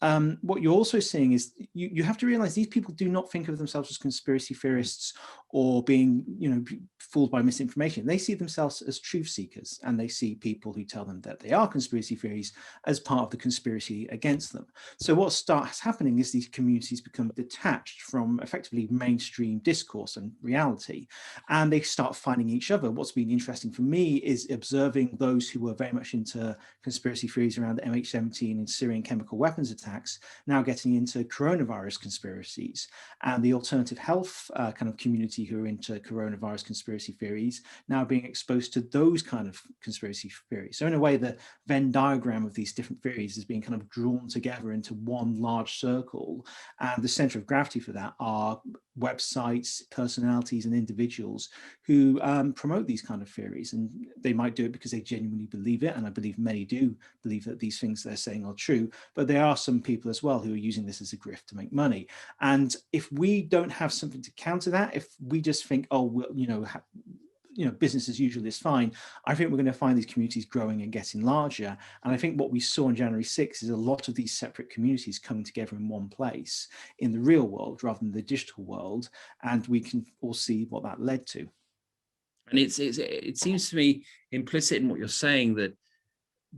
what you're also seeing is you have to realize these people do not think of themselves as conspiracy theorists or being, you know, fooled by misinformation. They see themselves as truth seekers, and they see people who tell them that they are conspiracy theories as part of the conspiracy against them. So what starts happening is these communities become detached from effectively mainstream discourse and reality, and they start finding each other. What's been interesting for me is observing those who were very much into conspiracy theories around the MH17 and Syrian chemical weapons attacks now getting into coronavirus conspiracies, and the alternative health kind of community who are into coronavirus conspiracy theories now being exposed to those kind of conspiracy theories. So in a way, the Venn diagram of these different theories is being kind of drawn together into one large circle, and the center of gravity for that are websites, personalities, and individuals who promote these kind of theories. And they might do it because they genuinely believe it, and I believe many do believe that these things they're saying are true, but there are some people as well who are using this as a grift to make money. And if we don't have something to counter that, if we just think, oh, well, you know, business as usual is fine, I think we're going to find these communities growing and getting larger. And I think what we saw on January 6th is a lot of these separate communities coming together in one place in the real world rather than the digital world. And we can all see what that led to. And it seems to me implicit in what you're saying that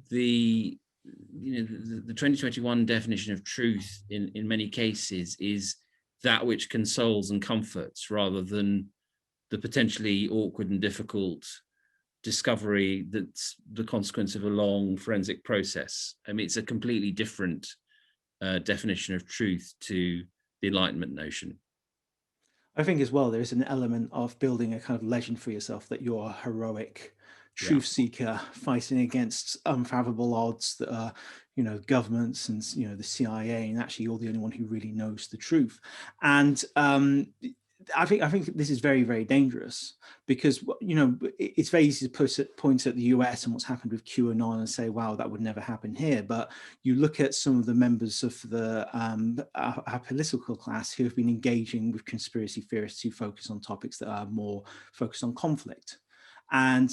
the 2021 definition of truth in many cases is that which consoles and comforts rather than the potentially awkward and difficult discovery that's the consequence of a long forensic process. I mean, it's a completely different definition of truth to the Enlightenment notion. I think as well, there's an element of building a kind of legend for yourself that you're a heroic truth seeker fighting against unfathomable odds that are, you know, governments and, you know, the CIA, and actually you're the only one who really knows the truth. And I think this is very, very dangerous because, you know, it's very easy to point at the US and what's happened with QAnon and say, wow, that would never happen here. But you look at some of the members of the our political class who have been engaging with conspiracy theorists who focus on topics that are more focused on conflict. And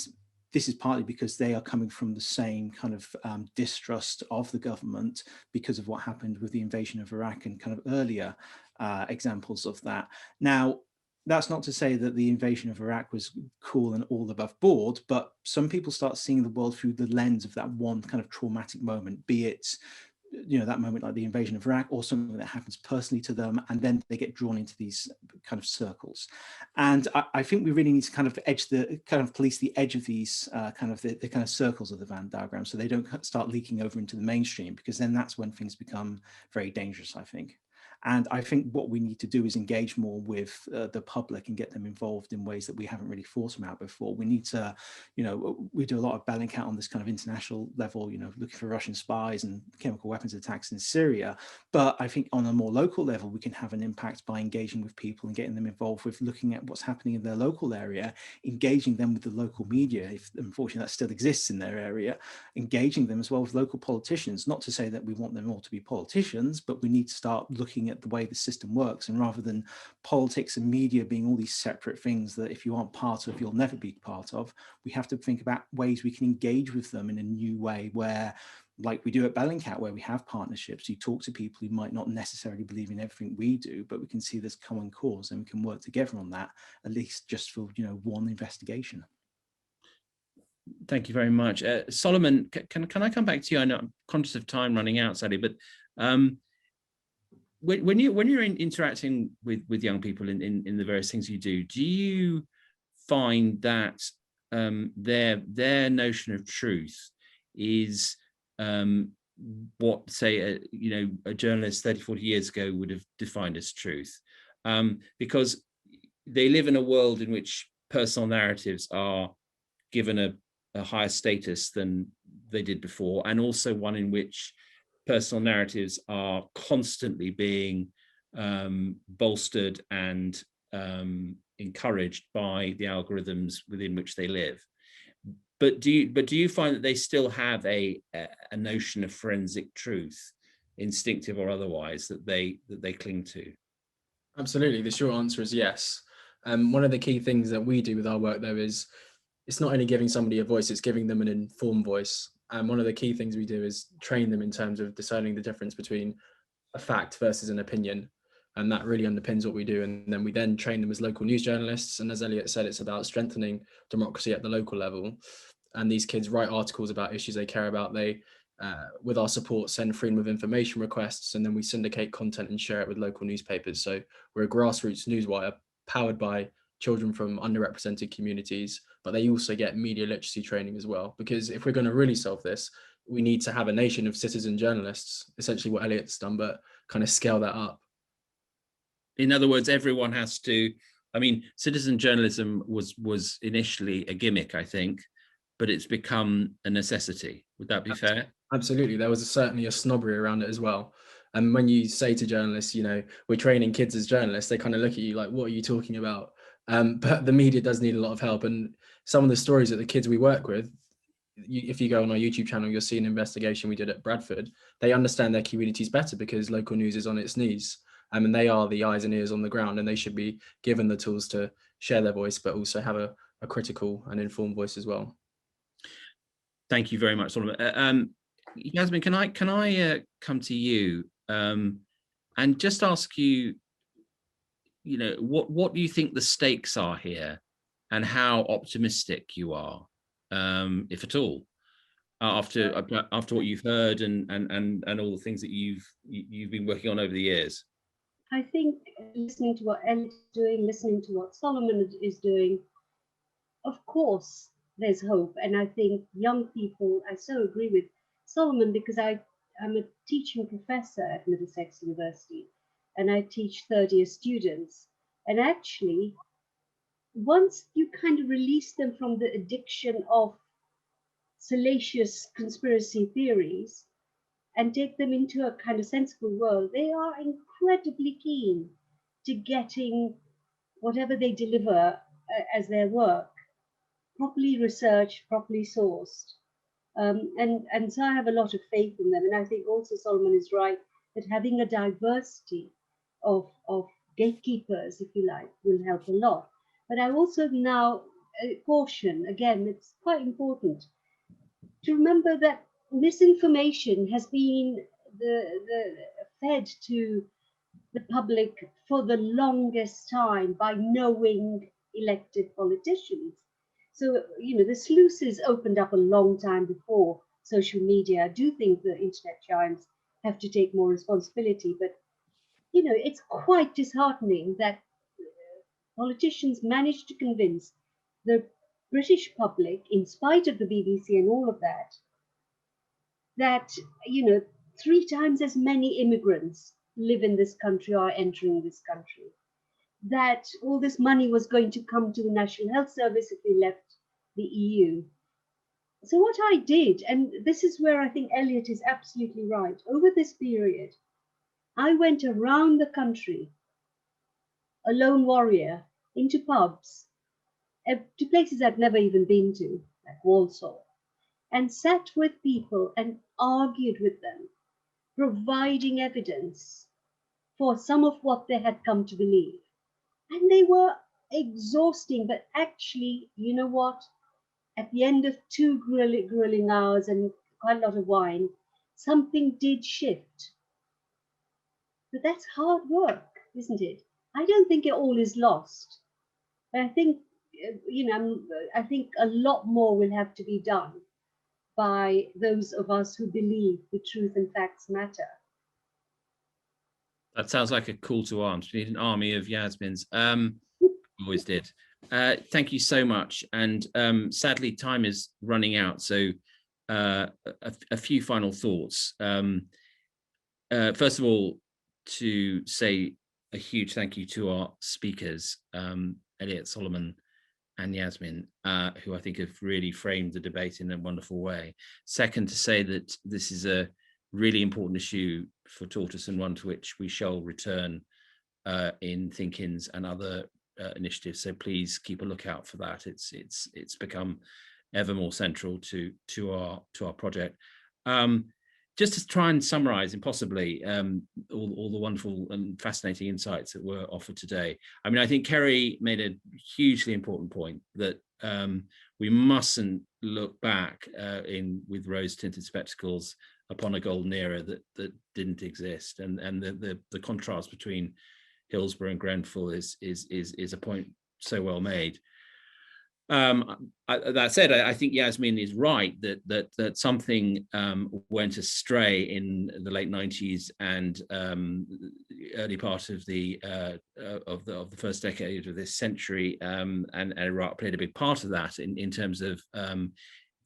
this is partly because they are coming from the same kind of distrust of the government because of what happened with the invasion of Iraq and kind of earlier examples of that. Now, that's not to say that the invasion of Iraq was cool and all above board, but some people start seeing the world through the lens of that one kind of traumatic moment, be it, you know, that moment like the invasion of Iraq or something that happens personally to them, and then they get drawn into these kind of circles. And I think we really need to kind of police the edge of these kind of circles of the Venn diagram, so they don't start leaking over into the mainstream, because then that's when things become very dangerous, I think. And I think what we need to do is engage more with the public and get them involved in ways that we haven't really thought about before. We need to, you know, we do a lot of Bellingcat on this kind of international level, you know, looking for Russian spies and chemical weapons attacks in Syria. But I think on a more local level, we can have an impact by engaging with people and getting them involved with looking at what's happening in their local area, engaging them with the local media, if unfortunately that still exists in their area, engaging them as well with local politicians. Not to say that we want them all to be politicians, but we need to start looking at the way the system works, and rather than politics and media being all these separate things that if you aren't part of, you'll never be part of, we have to think about ways we can engage with them in a new way, where, like we do at Bellingcat, where we have partnerships, you talk to people who might not necessarily believe in everything we do, but we can see this common cause and we can work together on that, at least just for, you know, one investigation. Thank you very much. Solomon, can I come back to you? I know I'm conscious of time running out, sadly, but when you're interacting with young people in the various things you do you find that their notion of truth is what, say, a journalist 30, 40 years ago would have defined as truth, because they live in a world in which personal narratives are given a higher status than they did before, and also one in which personal narratives are constantly being bolstered and encouraged by the algorithms within which they live. But do you find that they still have a notion of forensic truth, instinctive or otherwise, that they cling to? Absolutely. The short answer is yes. One of the key things that we do with our work, though, is it's not only giving somebody a voice, it's giving them an informed voice. And one of the key things we do is train them in terms of discerning the difference between a fact versus an opinion. And that really underpins what we do. And then we then train them as local news journalists. And as Elliot said, it's about strengthening democracy at the local level. And these kids write articles about issues they care about. They, with our support, send freedom of information requests, and then we syndicate content and share it with local newspapers. So we're a grassroots newswire powered by children from underrepresented communities, but they also get media literacy training as well. Because if we're going to really solve this, we need to have a nation of citizen journalists, essentially what Elliot's done, but kind of scale that up. In other words, everyone has to, I mean, citizen journalism was initially a gimmick, I think, but it's become a necessity. Would that be fair? Absolutely. There was certainly a snobbery around it as well. And when you say to journalists, we're training kids as journalists, they kind of look at you like, what are you talking about? But the media does need a lot of help. And some of the stories that the kids we work with, if you go on our YouTube channel, you'll see an investigation we did at Bradford. They understand their communities better because local news is on its knees. And they are the eyes and ears on the ground, and they should be given the tools to share their voice, but also have a critical and informed voice as well. Thank you very much, Solomon. Yasmine, can I come to you and just ask you, what do you think the stakes are here, and how optimistic you are, if at all, after what you've heard and all the things that you've been working on over the years? I think listening to what Elliot is doing, listening to what Solomon is doing, of course, there's hope. And I think young people, I so agree with Solomon, because I'm a teaching professor at Middlesex University, and I teach third-year students. And actually, once you kind of release them from the addiction of salacious conspiracy theories and take them into a kind of sensible world, they are incredibly keen to getting whatever they deliver as their work properly researched, properly sourced. And so I have a lot of faith in them. And I think also Solomon is right that having a diversity of gatekeepers, if you like, will help a lot. But I also now caution, again, it's quite important to remember that misinformation has been fed to the public for the longest time by knowing elected politicians. So, the sluices opened up a long time before social media. I do think the internet giants have to take more responsibility, but, it's quite disheartening that politicians managed to convince the British public, in spite of the BBC and all of that, that, 3 times as many immigrants live in this country or are entering this country, that all this money was going to come to the National Health Service if we left the EU. So what I did, and this is where I think Elliot is absolutely right, over this period, I went around the country, a lone warrior, into pubs, to places I'd never even been to, like Walsall, and sat with people and argued with them, providing evidence for some of what they had come to believe. And they were exhausting, but actually, you know what? At the end of 2 grueling hours and quite a lot of wine, something did shift. But that's hard work, isn't it? I don't think it all is lost. But I think, I think a lot more will have to be done by those of us who believe the truth and facts matter. That sounds like a call to arms. We need an army of Yasmines. Always did. Thank you so much. And sadly, time is running out. So a few final thoughts. First of all, to say a huge thank you to our speakers, Elliot, Solomon, and Yasmine, who I think have really framed the debate in a wonderful way. Second, to say that this is a really important issue for Tortoise, and one to which we shall return in Think-ins and other initiatives. So please keep a lookout for that. It's become ever more central to our project. Just to try and summarize, impossibly, all the wonderful and fascinating insights that were offered today. I mean, I think Kerry made a hugely important point that we mustn't look back with rose-tinted spectacles upon a golden era that didn't exist, and the contrast between Hillsborough and Grenfell is a point so well made. That said, I think Yasmine is right that something went astray in the late 90s and early part of the first decade of this century, and Iraq played a big part of that in terms of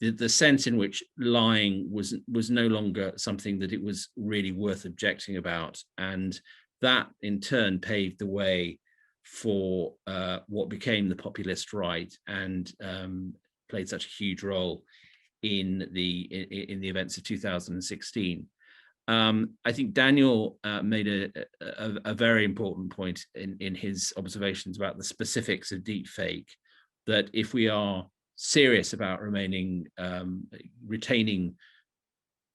the sense in which lying was no longer something that it was really worth objecting about, and that in turn paved the way for what became the populist right, and played such a huge role in the events of 2016. I think Daniel made a very important point in his observations about the specifics of deepfake, that if we are serious about retaining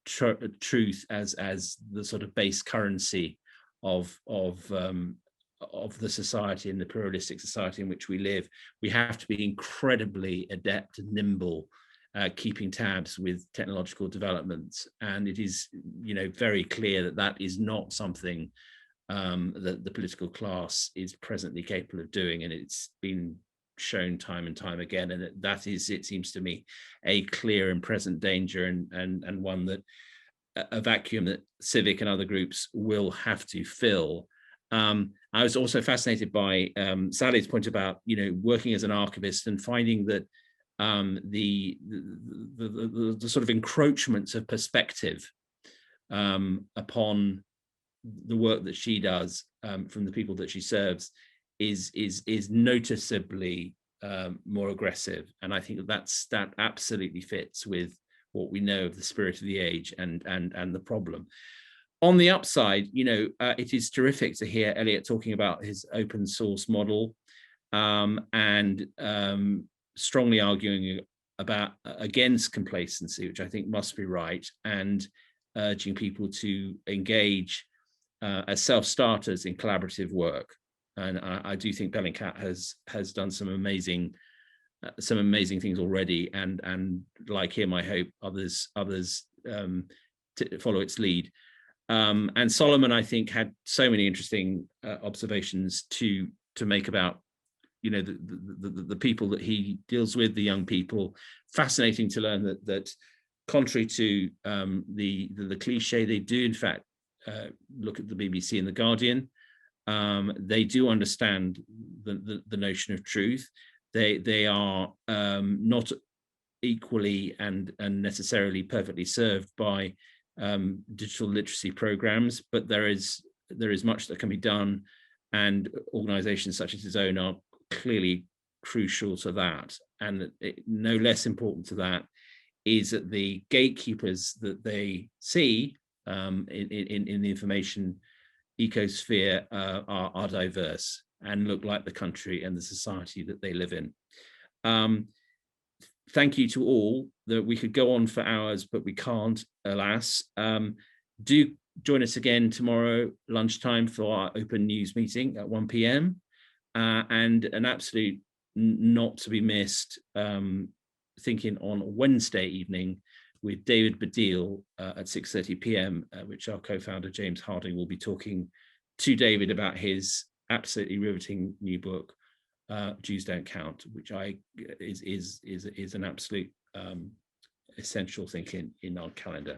truth as the sort of base currency of the society and the pluralistic society in which we live, we have to be incredibly adept and nimble, keeping tabs with technological developments. And it is, very clear that is not something that the political class is presently capable of doing, and it's been shown time and time again. And that is, it seems to me, a clear and present danger, and one that a vacuum that Civic and other groups will have to fill. I was also fascinated by Sally's point about, working as an archivist and finding that the sort of encroachments of perspective upon the work that she does from the people that she serves is noticeably more aggressive. And I think that absolutely fits with what we know of the spirit of the age and the problem. On the upside, it is terrific to hear Elliot talking about his open source model, and strongly arguing against complacency, which I think must be right, and urging people to engage as self-starters in collaborative work. And I do think Bellingcat has done some amazing things already, and like him, I hope others follow its lead. And Solomon, I think, had so many interesting observations to make about, the people that he deals with, the young people. Fascinating to learn that contrary to the cliche, they do in fact look at the BBC and the Guardian. They do understand the notion of truth. They are not equally and necessarily perfectly served by digital literacy programs, but there is much that can be done, and organizations such as his own are clearly crucial to that. And no less important to that is that the gatekeepers that they see in the information ecosphere are diverse and look like the country and the society that they live in. Thank you to all. That we could go on for hours, but we can't, alas. Do join us again tomorrow lunchtime for our open news meeting at 1 p.m. And an absolute not to be missed Think-In on Wednesday evening with David Baddiel at 6:30 p.m, which our co-founder James Harding will be talking to David about his absolutely riveting new book, Jews Don't Count, which is an absolute essential thing in our calendar.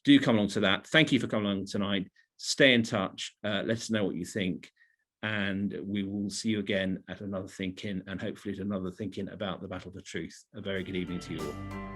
Do come along to that. Thank you for coming along tonight. Stay in touch. Let us know what you think, and we will see you again at another Think-In, and hopefully at another Think-In about the battle for truth. A very good evening to you all.